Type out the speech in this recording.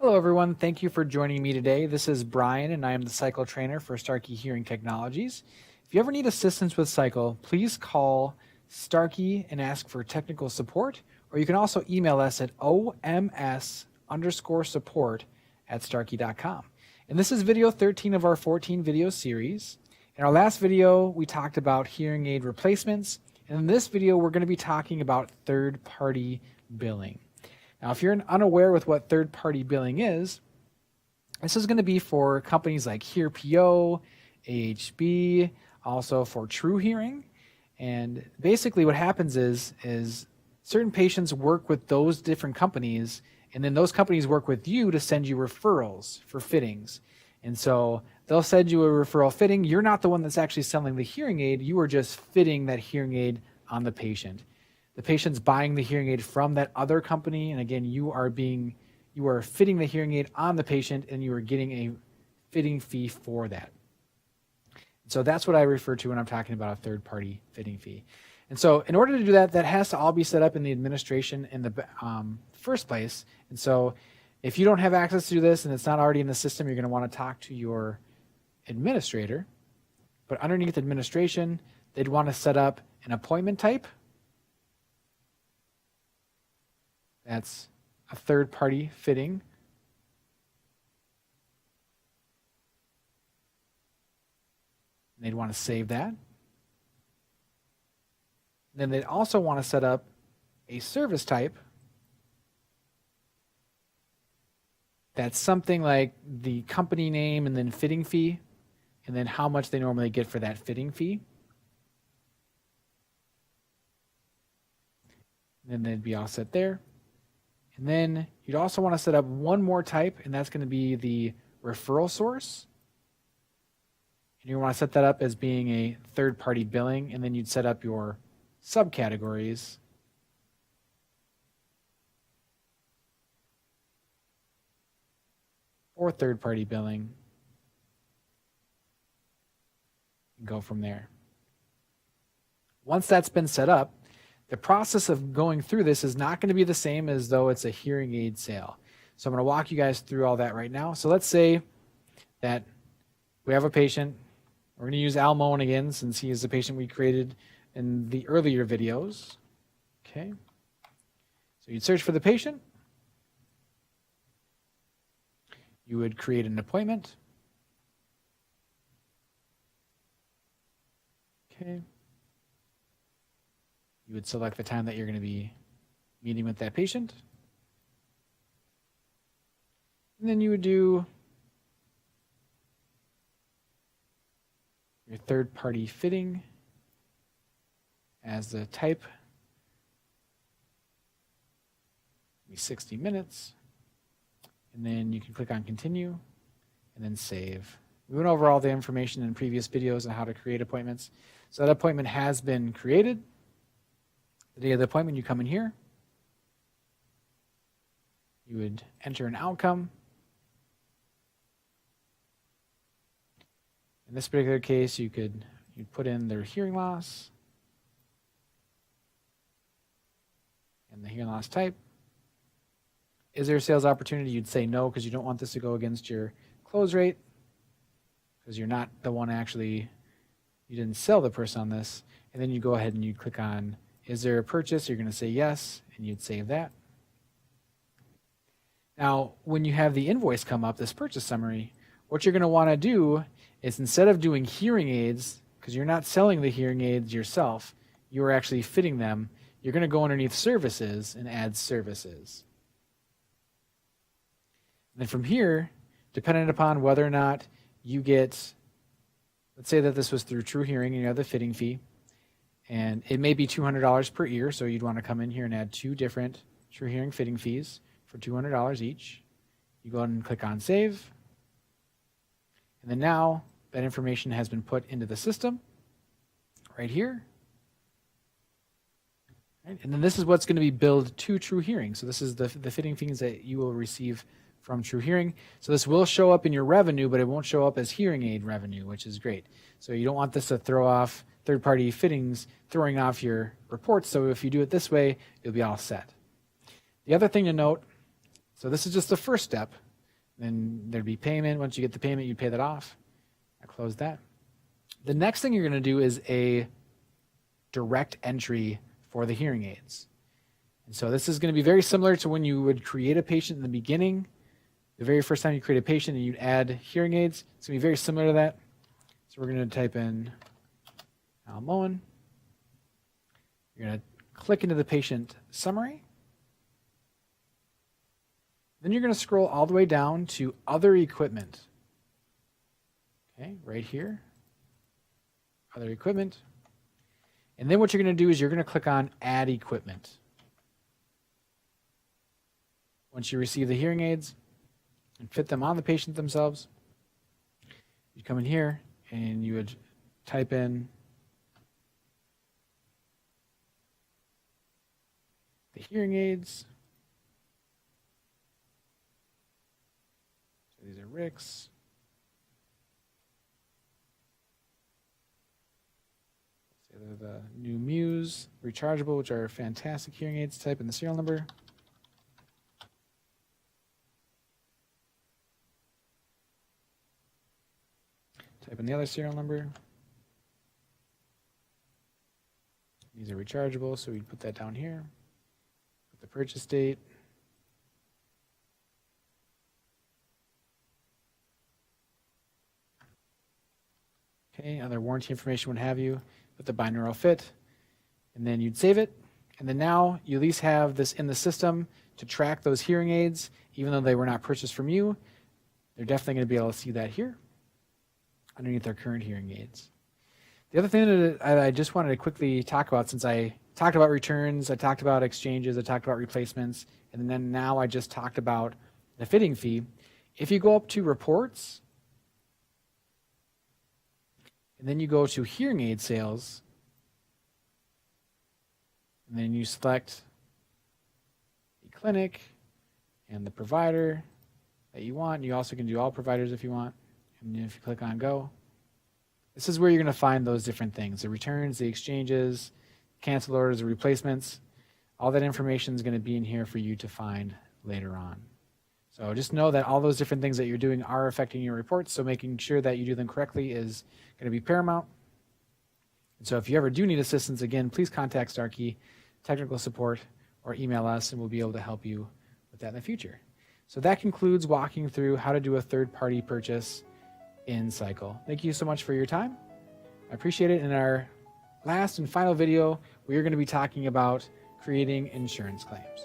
Hello, everyone. Thank you for joining me today. This is Brian, and I am the Cycle Trainer for Starkey Hearing Technologies. If you ever need assistance with Cycle, please call Starkey and ask for technical support, or you can also email us at oms_support@starkey.com. And this is video 13 of our 14 video series. In our last video, we talked about hearing aid replacements, and in this video, we're going to be talking about third-party billing. Now, if you're unaware with what third-party billing is, this is going to be for companies like HearPO, AHB, also for True Hearing. And basically what happens is certain patients work with those different companies, and then those companies work with you to send you referrals for fittings. And so they'll send you a referral fitting. You're not the one that's actually selling the hearing aid. You are just fitting that hearing aid on the patient. The patient's buying the hearing aid from that other company, and again, you are fitting the hearing aid on the patient, and you are getting a fitting fee for that. So that's what I refer to when I'm talking about a third-party fitting fee. And so in order to do that, that has to all be set up in the administration in the first place. And so if you don't have access to this and it's not already in the system, you're going to want to talk to your administrator. But underneath administration, they'd want to set up an appointment type. That's a third-party fitting. And they'd want to save that. Then they'd also want to set up a service type. That's something like the company name and then fitting fee, and then how much they normally get for that fitting fee. And then they'd be all set there. And then you'd also want to set up one more type, and that's going to be the referral source. And you want to set that up as being a third-party billing, and then you'd set up your subcategories. Or third-party billing. And go from there. Once that's been set up, the process of going through this is not going to be the same as though it's a hearing aid sale. So I'm going to walk you guys through all that right now. So let's say that we have a patient. We're going to use Al Moen again since he is the patient we created in the earlier videos. Okay. So you'd search for the patient. You would create an appointment. Okay. You would select the time that you're going to be meeting with that patient. And then you would do your third-party fitting as the type. Be 60 minutes. And then you can click on continue and then save. We went over all the information in previous videos on how to create appointments. So that appointment has been created. The day of the appointment, you come in here. You would enter an outcome. In this particular case, you'd put in their hearing loss and the hearing loss type. Is there a sales opportunity? You'd say no because you don't want this to go against your close rate because you're not the one you didn't sell the person on this. And then you go ahead and you click on, is there a purchase? You're going to say yes, and you'd save that. Now, when you have the invoice come up, this purchase summary, what you're going to want to do is instead of doing hearing aids, because you're not selling the hearing aids yourself, you're actually fitting them, you're going to go underneath services and add services. And then from here, depending upon whether or not you get, let's say that this was through True Hearing and you have the fitting fee, and it may be $200 per ear, so you'd want to come in here and add 2 different True Hearing fitting fees for $200 each. You go ahead and click on Save. And then now that information has been put into the system right here. Right? And then this is what's going to be billed to True Hearing. So this is the fitting fees that you will receive from True Hearing. So this will show up in your revenue, but it won't show up as hearing aid revenue, which is great. So you don't want this to throw off third-party fittings, throwing off your reports. So if you do it this way, you'll be all set. The other thing to note, so this is just the first step. Then there'd be payment. Once you get the payment, you pay that off. I close that. The next thing you're going to do is a direct entry for the hearing aids. And so this is going to be very similar to when you would create a patient in the beginning. The very first time you create a patient and you'd add hearing aids, it's going to be very similar to that. So we're going to type in Al Moen. You're going to click into the patient summary. Then you're going to scroll all the way down to other equipment. Okay, right here. Other equipment. And then what you're going to do is you're going to click on add equipment. Once you receive the hearing aids and fit them on the patient themselves, you come in here and you would type in the hearing aids. So these are Rix. Say they're the new Muse rechargeable, which are fantastic hearing aids. Type in the serial number. Type in the other serial number. These are rechargeable, so we put that down here. Put the purchase date. Okay, other warranty information, what have you. Put the binaural fit, and then you'd save it. And then now you at least have this in the system to track those hearing aids, even though they were not purchased from you. They're definitely going to be able to see that here underneath their current hearing aids. The other thing that I just wanted to quickly talk about, since I talked about returns, I talked about exchanges, I talked about replacements, and then now I just talked about the fitting fee. If you go up to reports, and then you go to hearing aid sales, and then you select the clinic and the provider that you want. You also can do all providers if you want. And if you click on go, this is where you're going to find those different things: the returns, the exchanges, cancel orders, the replacements. All that information is going to be in here for you to find later on. So just know that all those different things that you're doing are affecting your reports, so making sure that you do them correctly is going to be paramount. And so if you ever do need assistance, again, please contact Starkey technical support or email us, and we'll be able to help you with that in the future. So that concludes walking through how to do a third-party purchase in Cycle. Thank you so much for your time. I appreciate it. In our last and final video, we are going to be talking about creating insurance claims.